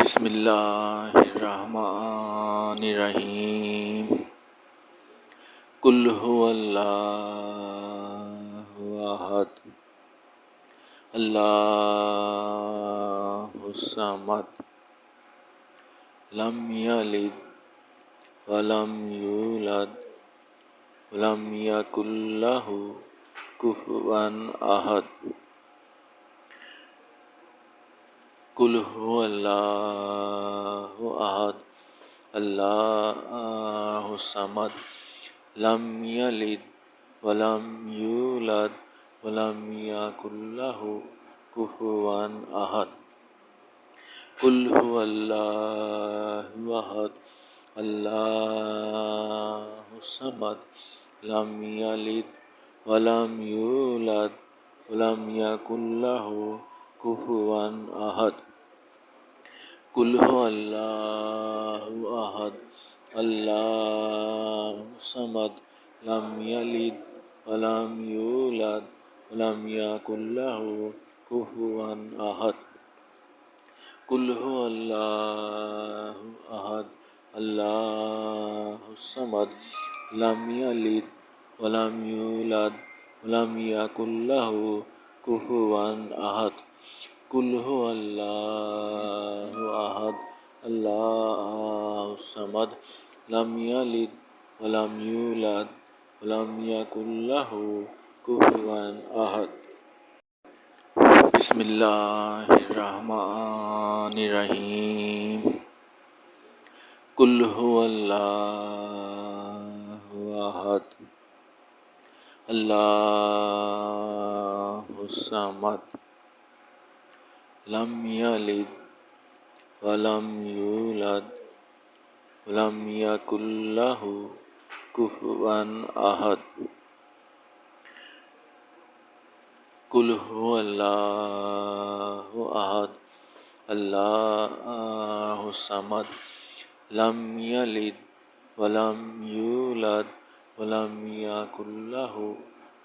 बिस्मिल्लाहिर्रहमानिर्रहीम। कुल हुवल्लाहु अहद अल्लाहुस्समद लम यलिद वलम यूलद वलम यकुल लहु कुफुवन अहद। कुल हुवल्लाहु अहद अल्लाहुस्समद लम यलिद वलम यूलद वलम यकुल लहु कुफुवन अहद। कुल हुवल्लाहु अहद अल्लाहुस्समद लम यलिद वलम यूलद वलम यकुल लहु कुफुवन अहद। कुल हुवल्लाहु अहद अल्लाहुस्समद लम यलिद वलम यूलद वलम यकुल लहु कुफुवन अहद। कुल हुवल्लाहु अहद अल्लाहुस्समद लम यलिद वलम यूलद वलम यकुल लहु कुफुवन अहद। कुल हुवल्लाहु अहद अल्लाहुस्समद लम यलिद वलम यूलद वलम यकुल लहु कुफुवन अहद। बिस्मिल्लाहिर्रहमानिर्रहीम। कुल हुवल्लाहु अहद अल्लाहुस्समद लम यलिद वलम यूलद वलम यकुल लहु कुफुवन अहद। कुल हुवल्लाहु अहद अल्लाहुस्समद लम यलिद वलम यूलद वलम यकुल लहु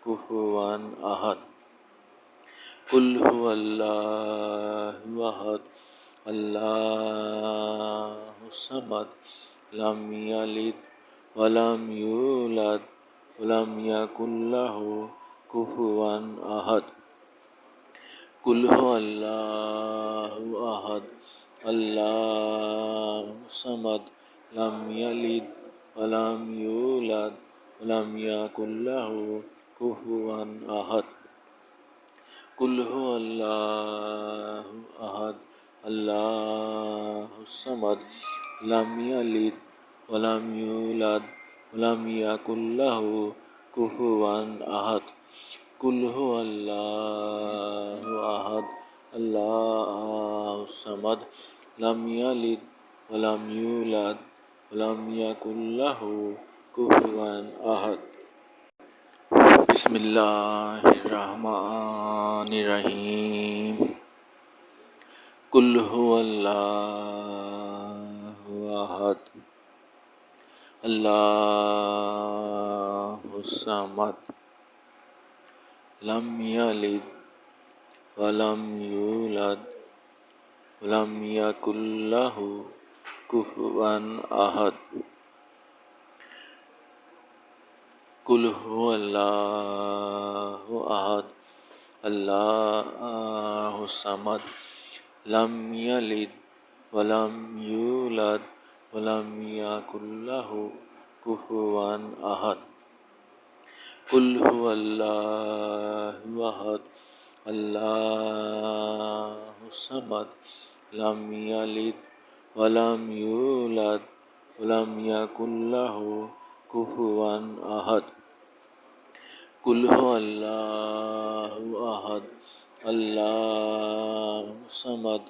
कुफुवन अहद। कुल हुवल्लाहु अहद अल्लाहुस्समद लम यलिद वलम यूलद वलम यकुल लहु कुफुवन अहद। कुल हुवल्लाहु अहद अल्लाहुस्समद लम यलिद वलम यूलद वलम यकुल लहु कुफुवन अहद। कुल हुवल्लाहु अहद अल्लाहुस्समद लम यलिद वलम यूलद वलम यकुल लहु कुफुवन अहद। कुल हुवल्लाहु अहद अल्लाहुस्समद लम यलिद वलम यूलद वलम यकुल लहु कुफुवन अहद। बिस्मिल्लाहिर्रहमानिर्रहीम। कुल हुवल्लाहु अहद अल्लाहुस्समद लम यलिद वलम यूलद वलम यकुल लहु कुफुवन अहद। कुल हुवल्लाहु अहद अल्लाहुस्समद लम यलिद वलम यूलद वलम यकुल लहु कुफुवन अहद। कुल हुवल्लाहु अहद अल्लाहुस्समद लम यलिद वलम यूलद वलम यकुल लहु कुफुवन अहद। कुल हुवल्लाहु अहद अल्लाहुस्समद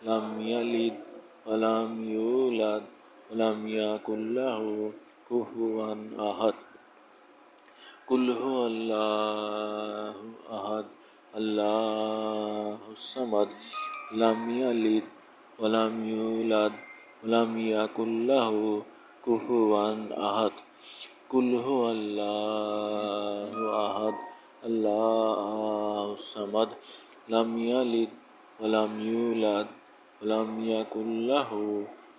लम यलिद वलम यूलद वलम यकुल लहु कुफुवन अहद। कुल हुवल्लाहु अहद अल्लाहुस्समद लम यलिद वलम यूलद वलम यकुल लहु कुफुवन अहद। कुल हुवल्लाहु अहद अल्लाहुस्समद लम यलिद वलम यूलद वलम यकुल लहु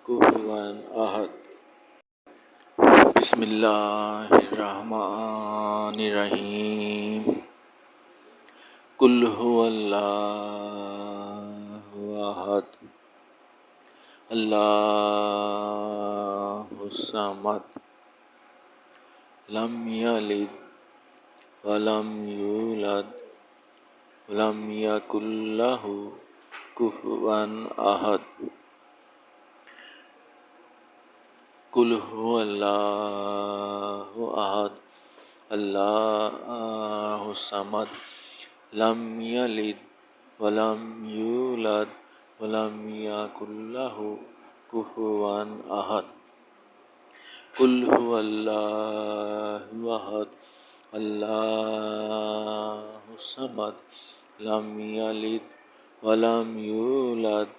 कुफुवन अहद। बिस्मिल्लाहिर्रहमानिर्रहीम। कुल हुवल्लाहु अहद अल्लाहुस समद लम यलिद वलम यूलद वलम यकुल लहु कुफुवन अहद। कुल हुवल्लाहु अहद अल्लाहुस समद लम यलिद वलम यूलद वलम यकुल लहु कुफुवन अहद। कुल हुवल्लाहु अहद अल्लाहुस समद लम यलिद वलम यूलद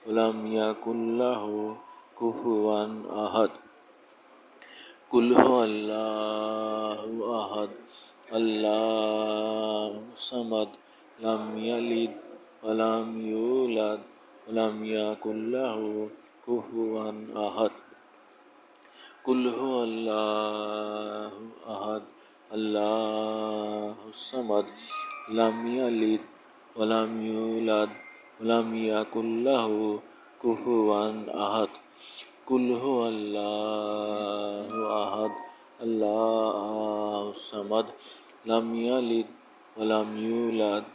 वलम यकुल लहु कुफुवन अहद। कुल हुवल्लाहु अहद अल्लाहुस समद लम यलिद वलम यूलद वलम यकुल लहु कुफुवन अहद। कुल हुवल्लाहु अहद अल्लाहुस समद लम यलिद वलम यूलद वलम यकुल लहु कुफुवन अहद। कुल हुवल्लाहु अहद अल्लाहुस समद लम यलिद वलम यूलद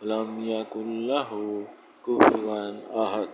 वलम यकुल लहु कुफुवन अहद।